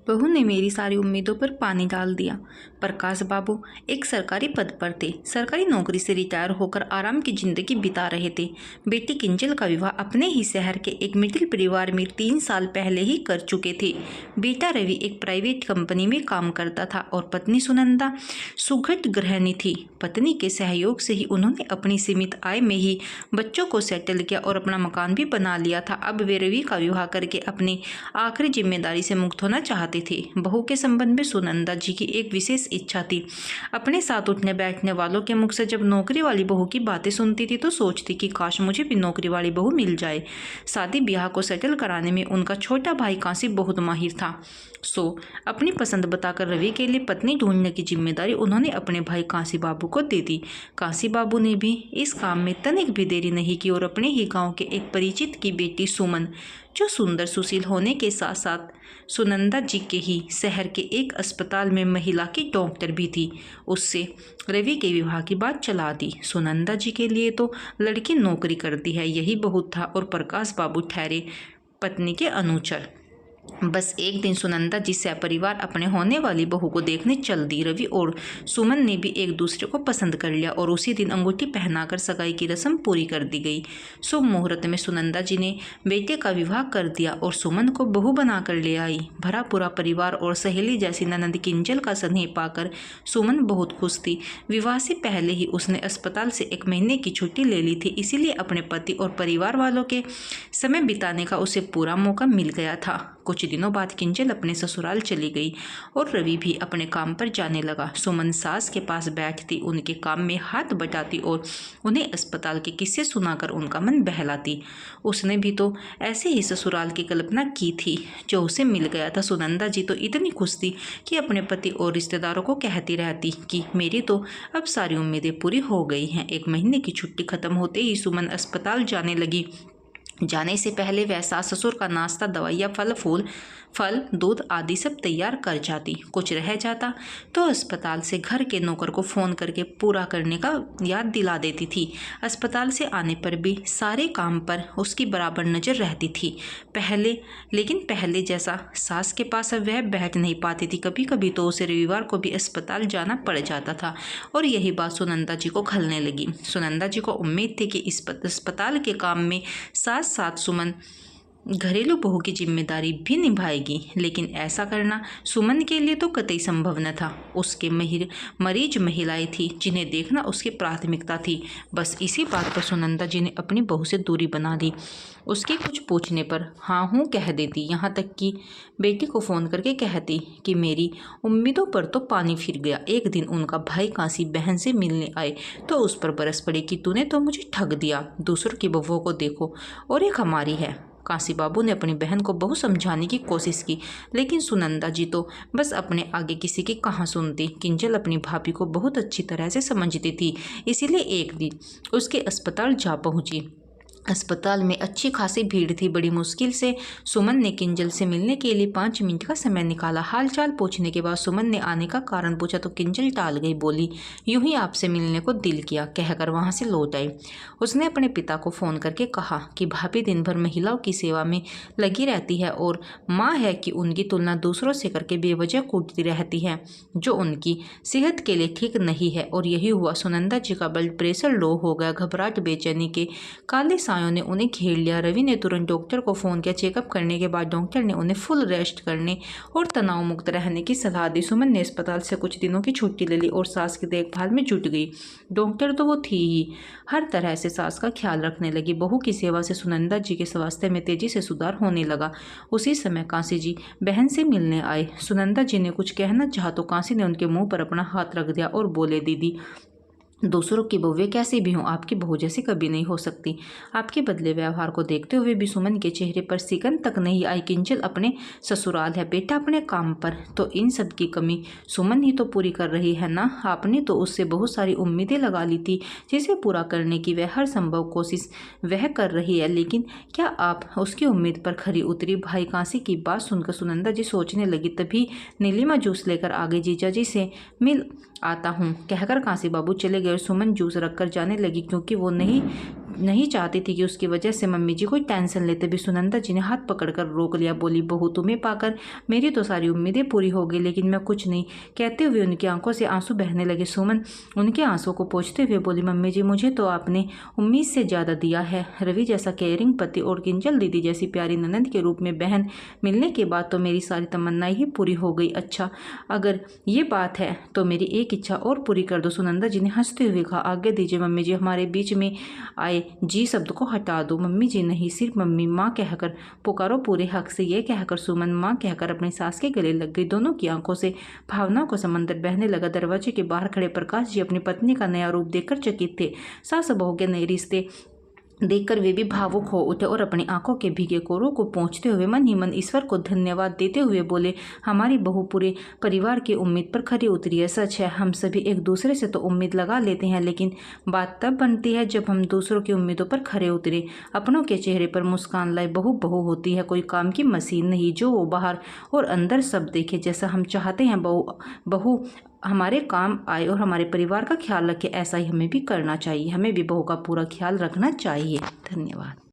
बहू ने मेरी सारी उम्मीदों पर पानी डाल दिया। प्रकाश बाबू एक सरकारी पद पर थे। सरकारी नौकरी से रिटायर होकर आराम की जिंदगी बिता रहे थे। बेटी किंजल का विवाह अपने ही शहर के एक मिडिल परिवार में 3 साल पहले ही कर चुके थे। बेटा रवि एक प्राइवेट कंपनी में काम करता था और पत्नी सुनंदा सुघट गृहिणी थी। पत्नी के सहयोग से ही उन्होंने अपनी सीमित आय में ही बच्चों को सेटल किया और अपना मकान भी बना लिया था। अब वे रवि का विवाह करके अपनी आखिरी जिम्मेदारी से मुक्त होना चाहते थे। बहू के संबंध में सुनंदा जी की एक विशेष इच्छा थी। अपने साथ उठने बैठने वालों के मुख से जब नौकरी वाली बहू की बातें सुनती थी तो सोचती कि काश मुझे भी नौकरी वाली बहू मिल जाए। शादी ब्याह को सेटल कराने में उनका छोटा भाई काशी बहुत माहिर था। सो अपनी पसंद बताकर रवि के लिए पत्नी ढूंढने की जिम्मेदारी उन्होंने अपने भाई काशी बाबू को दे दी। काशी बाबू ने भी इस काम में तनिक भी देरी नहीं की और अपने ही गांव के एक परिचित की बेटी सुमन, जो सुंदर सुशील होने के साथ साथ सुनंदा जी के ही शहर के एक अस्पताल में महिला की डॉक्टर भी थी, उससे रवि के विवाह की बात चला दी। सुनंदा जी के लिए तो लड़की नौकरी करती है, यही बहुत था और प्रकाश बाबू ठहरे पत्नी के अनुचर। बस एक दिन सुनंदा जी सपरिवार अपने होने वाली बहू को देखने चल दी। रवि और सुमन ने भी एक दूसरे को पसंद कर लिया और उसी दिन अंगूठी पहनाकर सगाई की रस्म पूरी कर दी गई। शुभ मुहूर्त में सुनंदा जी ने बेटे का विवाह कर दिया और सुमन को बहू बनाकर ले आई। भरा पूरा परिवार और सहेली जैसी ननद किंजल का स्नेह पाकर सुमन बहुत खुश थी। विवाह से पहले ही उसने अस्पताल से 1 महीने की छुट्टी ले ली थी, इसीलिए अपने पति और परिवार वालों के समय बिताने का उसे पूरा मौका मिल गया था। कुछ दिनों बाद किंजल अपने ससुराल चली गई और रवि भी अपने काम पर जाने लगा। सुमन सास के पास बैठती, उनके काम में हाथ बटाती और उन्हें अस्पताल के किस्से सुनाकर उनका मन बहलाती। उसने भी तो ऐसे ही ससुराल की कल्पना की थी जो उसे मिल गया था। सुनंदा जी तो इतनी खुश थी कि अपने पति और रिश्तेदारों को कहती रहती कि मेरी तो अब सारी उम्मीदें पूरी हो गई हैं। 1 महीने की छुट्टी खत्म होते ही सुमन अस्पताल जाने लगी। जाने से पहले वह सास ससुर का नाश्ता, दवाइयाँ, फल दूध आदि सब तैयार कर जाती। कुछ रह जाता तो अस्पताल से घर के नौकर को फ़ोन करके पूरा करने का याद दिला देती थी। अस्पताल से आने पर भी सारे काम पर उसकी बराबर नज़र रहती थी। लेकिन पहले जैसा सास के पास अब वह बैठ नहीं पाती थी। कभी कभी तो उसे रविवार को भी अस्पताल जाना पड़ जाता था और यही बात सुनंदा जी को खलने लगी। सुनंदा जी को उम्मीद थी कि इस अस्पताल के काम में साथ साथ सुमन घरेलू बहू की जिम्मेदारी भी निभाएगी, लेकिन ऐसा करना सुमन के लिए तो कतई संभव न था। उसके मरीज महिलाएं थी जिन्हें देखना उसकी प्राथमिकता थी। बस इसी बात पर सुनंदा जी ने अपनी बहू से दूरी बना दी। उसके कुछ पूछने पर हाँ हूँ कह देती, यहाँ तक कि बेटी को फ़ोन करके कहती कि मेरी उम्मीदों पर तो पानी फिर गया। एक दिन उनका भाई काशी बहन से मिलने आए तो उस पर बरस पड़ी कि तूने तो मुझे ठग दिया, दूसरों की बहुओं को देखो और एक हमारी है। काशी बाबू ने अपनी बहन को बहुत समझाने की कोशिश की, लेकिन सुनंदा जी तो बस अपने आगे किसी की कहाँ सुनती। किंजल अपनी भाभी को बहुत अच्छी तरह से समझती थी, इसीलिए एक दिन उसके अस्पताल जा पहुंची। अस्पताल में अच्छी खासी भीड़ थी। बड़ी मुश्किल से सुमन ने किंजल से मिलने के लिए 5 मिनट का समय निकाला। हालचाल पूछने के बाद सुमन ने आने का कारण पूछा तो किंजल टाल गई, बोली यूं ही आपसे मिलने को दिल किया, कहकर वहां से लौट आई। उसने अपने पिता को फ़ोन करके कहा कि भाभी दिन भर महिलाओं की सेवा में लगी रहती है और माँ है कि उनकी तुलना दूसरों से करके बेवजह कूटती रहती है, जो उनकी सेहत के लिए ठीक नहीं है। और यही हुआ। सुनंदा जी का ब्लड प्रेशर लो हो गया। घबराहट बेचैनी के काले ने उन्हें घेर लिया। रवि ने तुरंत डॉक्टर को फ़ोन किया। चेकअप करने के बाद डॉक्टर ने उन्हें फुल रेस्ट करने और तनाव मुक्त रहने की सलाह दी। सुमन ने अस्पताल से कुछ दिनों की छुट्टी ले ली और सास की देखभाल में जुट गई। डॉक्टर तो वो थी ही, हर तरह से सास का ख्याल रखने लगी। बहू की सेवा से सुनंदा जी के स्वास्थ्य में तेजी से सुधार होने लगा। उसी समय काशी जी बहन से मिलने आए। सुनंदा जी ने कुछ कहना चाहा तो काशी ने उनके मुंह पर अपना हाथ रख दिया और बोले, दीदी दूसरों की बहुएं कैसी भी हों, आपकी बहू जैसी कभी नहीं हो सकती। आपके बदले व्यवहार को देखते हुए भी सुमन के चेहरे पर सिकन तक नहीं आई। किंजल अपने ससुराल है, बेटा अपने काम पर, तो इन सब की कमी सुमन ही तो पूरी कर रही है ना। आपने तो उससे बहुत सारी उम्मीदें लगा ली थी जिसे पूरा करने की वह हर संभव कोशिश वह कर रही है, लेकिन क्या आप उसकी उम्मीद पर खरी उतरी। भाई काशी की बात सुनकर सुनंदा जी सोचने लगी। तभी नीलिमा जूस लेकर आगे, जीजा जी से मिल आता हूँ, कहकर काशी बाबू चले गए। सुमन जूस रखकर जाने लगी क्योंकि वो नहीं नहीं चाहती थी कि उसकी वजह से मम्मी जी कोई टेंशन लेते भी। सुनंदा जी ने हाथ पकड़कर रोक लिया। बोली, बहू तुम्हें पाकर मेरी तो सारी उम्मीदें पूरी हो गई, लेकिन मैं कुछ नहीं। कहते हुए उनकी आंखों से आंसू बहने लगे। सुमन उनके आंसू को पोंछते हुए बोली, मम्मी जी मुझे तो आपने उम्मीद से ज़्यादा दिया है। रवि जैसा केयरिंग पति और किंजल दीदी जैसी प्यारी ननंद के रूप में बहन मिलने के बाद तो मेरी सारी तमन्नाएं ही पूरी हो गई। अच्छा, अगर ये बात है तो मेरी एक इच्छा और पूरी कर दो। सुनंदा जी ने हंसते हुए कहा, आगे दीजिए मम्मी जी, हमारे बीच में आए जी शब्द को हटा दो। मम्मी जी नहीं, सिर्फ मम्मी, माँ कहकर पुकारो पूरे हक से। ये कहकर सुमन माँ कहकर अपनी सास के गले लग गई। दोनों की आंखों से भावनाओं का समंदर बहने लगा। दरवाजे के बाहर खड़े प्रकाश जी अपनी पत्नी का नया रूप देखकर चकित थे। सास बहू के नए रिश्ते देखकर वे भी भावुक हो उठे और अपनी आंखों के भीगे कोरों को पोंछते हुए मन ही मन ईश्वर को धन्यवाद देते हुए बोले, हमारी बहू पूरे परिवार की उम्मीद पर खरी उतरी है। सच है, हम सभी एक दूसरे से तो उम्मीद लगा लेते हैं, लेकिन बात तब बनती है जब हम दूसरों की उम्मीदों पर खरे उतरे। अपनों के चेहरे पर मुस्कान लाए बहू बहू होती है, कोई काम की मशीन नहीं जो वो बाहर और अंदर सब देखे। जैसा हम चाहते हैं बहू हमारे काम आए और हमारे परिवार का ख्याल रखे, ऐसा ही हमें भी करना चाहिए। हमें भी बहू का पूरा ख्याल रखना चाहिए। धन्यवाद।